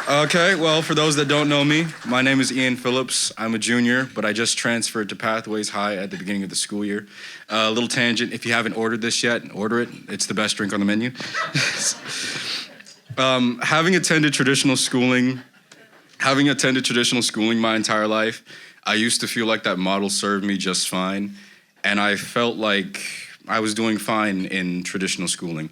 Okay, well, for those that don't know me, my name is Ean Phillips. I'm a junior, but I just transferred to Pathways High at the beginning of the school year. A little tangent, if you haven't ordered this yet, order it. It's the best drink on the menu. Having attended traditional schooling my entire life, I used to feel like that model served me just fine, and I felt like I was doing fine in traditional schooling.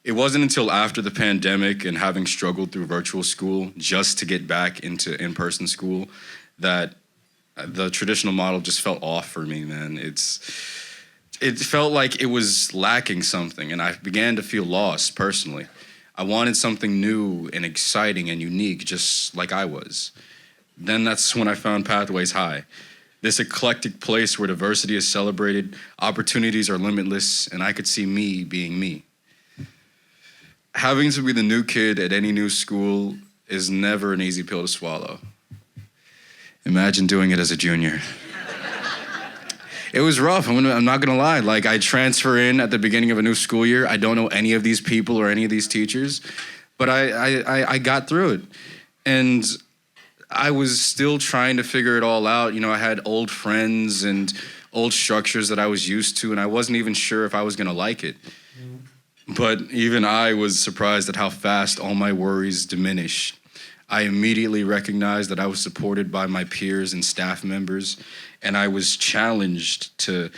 It wasn't until after the pandemic and having struggled through virtual school just to get back into in-person school that the traditional model just felt off for me, man. It felt like it was lacking something, and I began to feel lost personally. I wanted something new and exciting and unique, just like I was. Then that's when I found Pathways High. This eclectic place where diversity is celebrated, opportunities are limitless, and I could see me being me. Having to be the new kid at any new school is never an easy pill to swallow. Imagine doing it as a junior. It was rough, I'm not gonna lie. Like, I transfer in at the beginning of a new school year. I don't know any of these people or any of these teachers, but I got through it. And I was still trying to figure it all out. You know, I had old friends and old structures that I was used to, and I wasn't even sure if I was gonna like it. But even I was surprised at how fast all my worries diminished. I immediately recognized that I was supported by my peers and staff members, and I was challenged to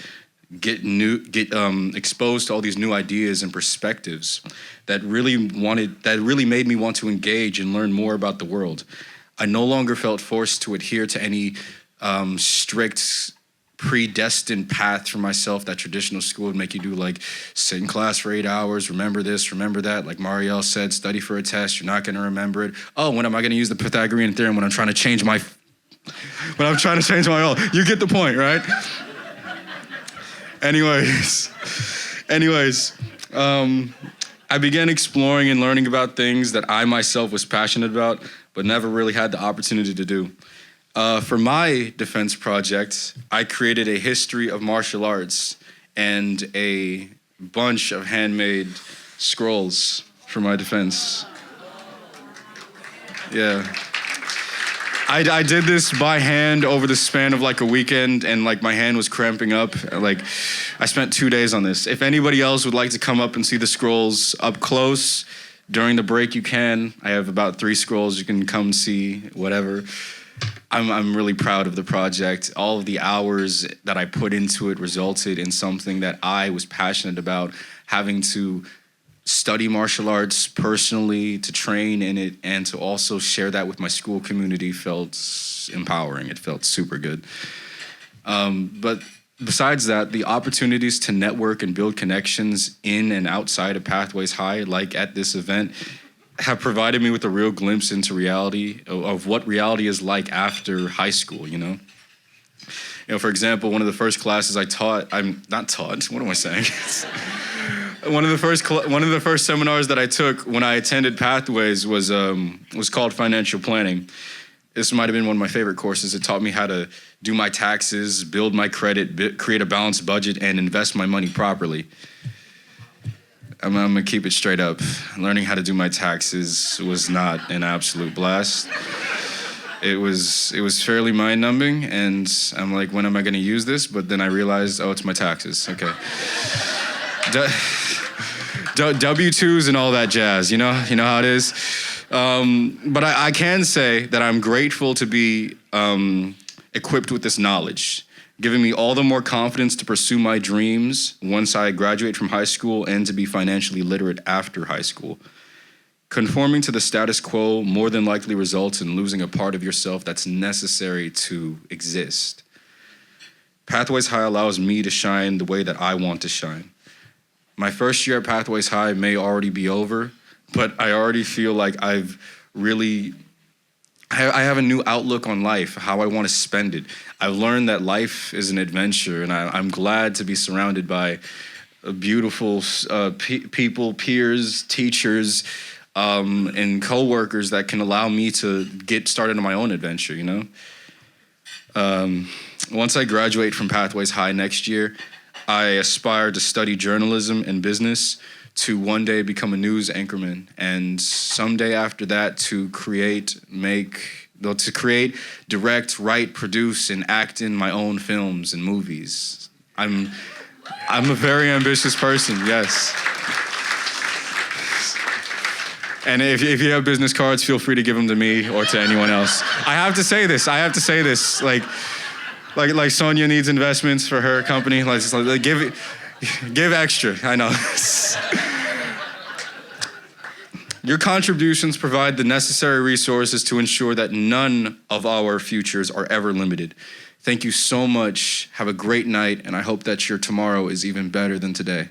get exposed to all these new ideas and perspectives that really made me want to engage and learn more about the world. I no longer felt forced to adhere to any strict predestined path for myself that traditional school would make you do, like sit in class for 8 hours, remember this, remember that. Like Marielle said, study for a test, you're not gonna remember it. Oh, when am I gonna use the Pythagorean theorem when I'm trying to change my oil? You get the point, right? Anyways, I began exploring and learning about things that I myself was passionate about, but never really had the opportunity to do. For my defense project, I created a history of martial arts and a bunch of handmade scrolls for my defense. Yeah. I did this by hand over the span of like a weekend, and like my hand was cramping up. Like, I spent 2 days on this. If anybody else would like to come up and see the scrolls up close during the break, you can. I have about 3 scrolls. You can come see, whatever. I'm really proud of the project. All of the hours that I put into it resulted in something that I was passionate about. Having to study martial arts personally, to train in it, and to also share that with my school community felt empowering. It felt super good. But besides that, the opportunities to network and build connections in and outside of Pathways High, like at this event, have provided me with a real glimpse into reality, of what reality is like after high school, you know? You know, for example, one of the first classes I taught, what am I saying? One of the first seminars that I took when I attended Pathways was called Financial Planning. This might have been one of my favorite courses. It taught me how to do my taxes, build my credit, create a balanced budget, and invest my money properly. I'm gonna keep it straight up. Learning how to do my taxes was not an absolute blast. It was fairly mind-numbing, and I'm like, when am I gonna use this? But then I realized, oh, it's my taxes. Okay. W-2s and all that jazz, you know how it is. But I can say that I'm grateful to be equipped with this knowledge, giving me all the more confidence to pursue my dreams once I graduate from high school and to be financially literate after high school. Conforming to the status quo more than likely results in losing a part of yourself that's necessary to exist. Pathways High allows me to shine the way that I want to shine. My first year at Pathways High may already be over, but I already feel like I have a new outlook on life, how I want to spend it. I've learned that life is an adventure, and I'm glad to be surrounded by beautiful people, peers, teachers, and coworkers that can allow me to get started on my own adventure, you know? Once I graduate from Pathways High next year, I aspire to study journalism and business to one day become a news anchorman, and someday after that to create, direct, write, produce, and act in my own films and movies. I'm a very ambitious person, yes. And if you have business cards, feel free to give them to me or to anyone else. I have to say this. Like Sonia needs investments for her company. Like give extra. I know. Your contributions provide the necessary resources to ensure that none of our futures are ever limited. Thank you so much. Have a great night, and I hope that your tomorrow is even better than today.